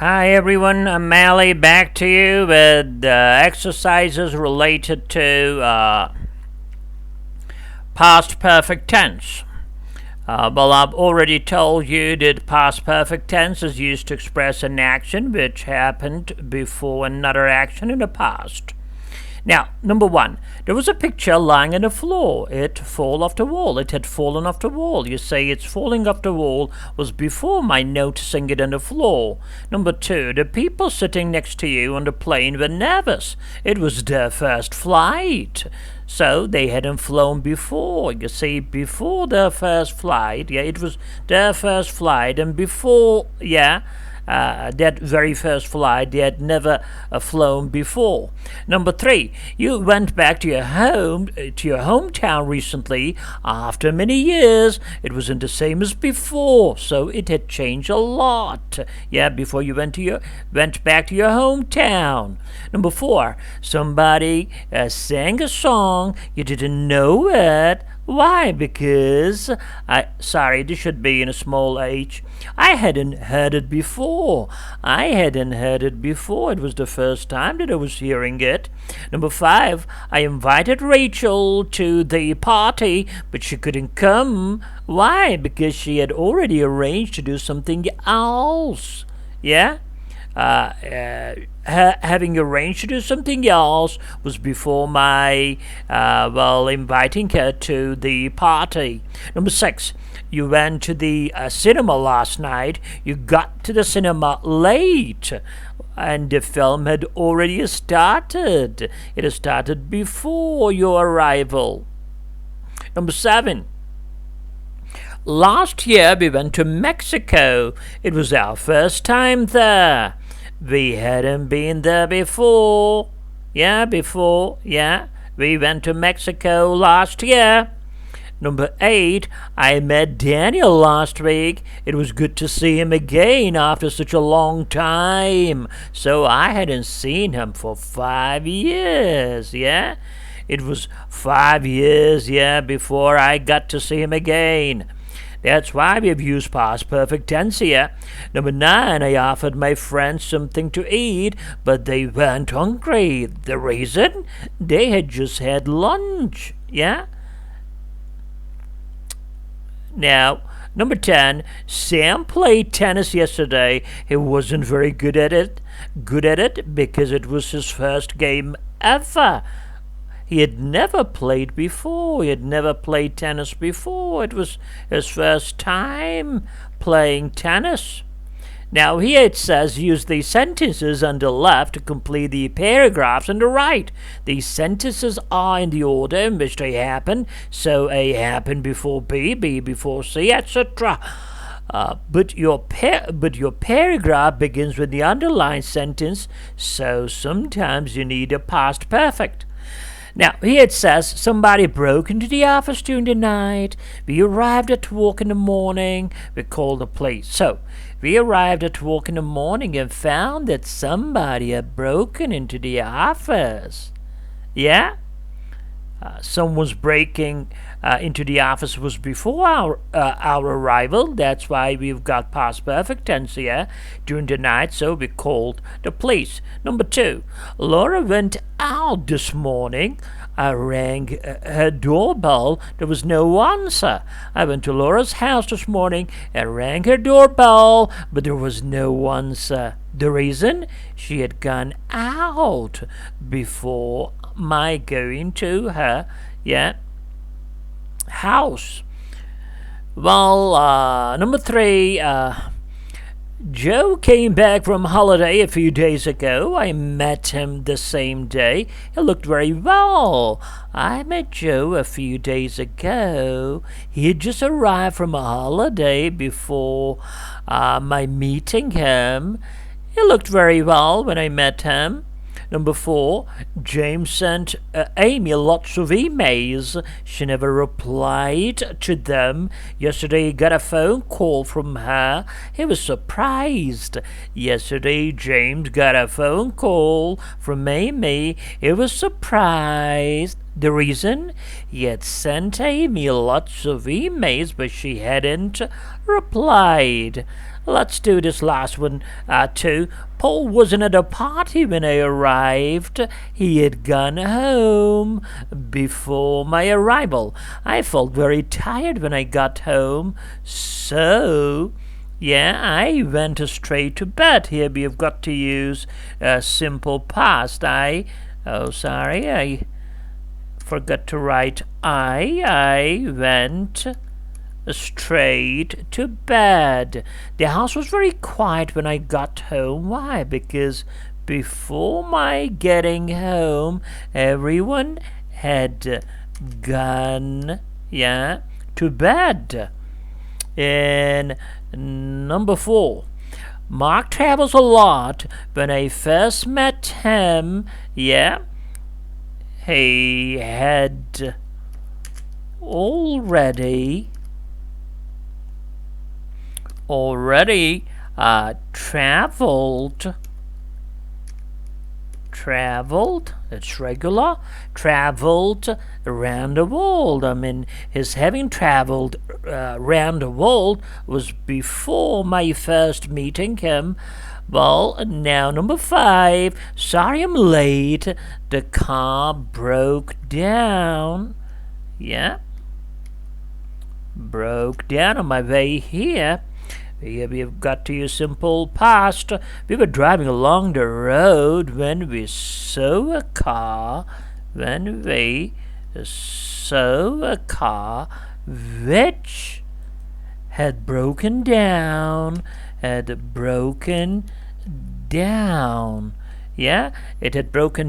Hi everyone, I'm Mally back to you with exercises related to past perfect tense. I've already told you that past perfect tense is used to express an action which happened before another action in the past. Now, number one, there was a picture lying on the floor. It fall off the wall. It had fallen off the wall. You say it's falling off the wall was before my noticing it on the floor. Number two, the people sitting next to you on the plane were nervous. It was their first flight. So they hadn't flown before. You see, before their first flight, it was their first flight, and before, that very first flight, they had never flown before. Number three, you went back to your hometown recently after many years. It wasn't the same as before, so it had changed a lot. Before you went back to your hometown. Number four, somebody sang a song, you didn't know it. Why? Because this should be in a small h. I hadn't heard it before. It was the first time that I was hearing it. Number five, I invited Rachel to the party, but she couldn't come. Why? Because she had already arranged to do something else. Having arranged to do something else was before my inviting her to the party. Number six, you went to the cinema last night. You got to the cinema late, and the film had already started. It had started before your arrival. Number seven, last year we went to Mexico. It was our first time there. We hadn't been there before. We went to Mexico last year. Number eight, I met Daniel last week. It was good to see him again after such a long time. So I hadn't seen him for 5 years, It was 5 years, before I got to see him again. That's why we've used past perfect tense here. Number nine, I offered my friends something to eat, but they weren't hungry. The reason? They had just had lunch. Now, number 10, Sam played tennis yesterday. He wasn't very good at it because it was his first game ever. He had never played before. He had never played tennis before. It was his first time playing tennis. Now here it says use the sentences on the left to complete the paragraphs on the right. These sentences are in the order in which they happen. So A happened before B, B before C, etc. But your paragraph begins with the underlined sentence, so sometimes you need a past perfect. Now, here it says, somebody broke into the office during the night. We arrived at work in the morning. We called the police. So, we arrived at work in the morning and found that somebody had broken into the office. Someone's breaking into the office was before our arrival. That's why we've got past perfect tense here, during the night, so we called the police. Number two, Laura went out this morning. I rang her doorbell. There was no answer. I went to Laura's house this morning and rang her doorbell, but there was no answer. The reason? She had gone out before my going to her house. Well, number three, Joe came back from holiday a few days ago. I met him the same day. He looked very well. I met Joe a few days ago. He had just arrived from a holiday before my meeting him. He looked very well when I met him. Number 4, James sent Amy lots of emails. She never replied to them. Yesterday he got a phone call from her. He was surprised. Yesterday James got a phone call from Amy. He was surprised. The reason? He had sent Amy lots of emails, but she hadn't replied. Let's do this last one, too. Paul wasn't at a party when I arrived. He had gone home before my arrival. I felt very tired when I got home, so I went straight to bed. Here we have got to use simple past. I forgot to write I went straight to bed. The house was very quiet when I got home. Why? Because before my getting home, everyone had gone, to bed. And number 4, Mark travels a lot. When I first met him, he had already traveled, it's regular, traveled around the world. I mean, his having traveled around the world was before my first meeting him. Well, now number 5, sorry I'm late, the car broke down. Broke down on my way here. Here we have got to use simple past. We were driving along the road when we saw a car. Which had broken down. It had broken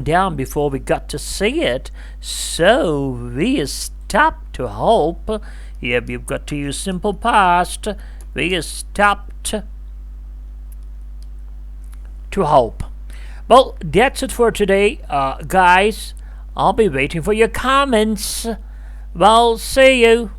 down before we got to see it. So we stopped to help. Here we've got to use simple past. We stopped to help. Well, that's it for today, guys. I'll be waiting for your comments. Well, see you.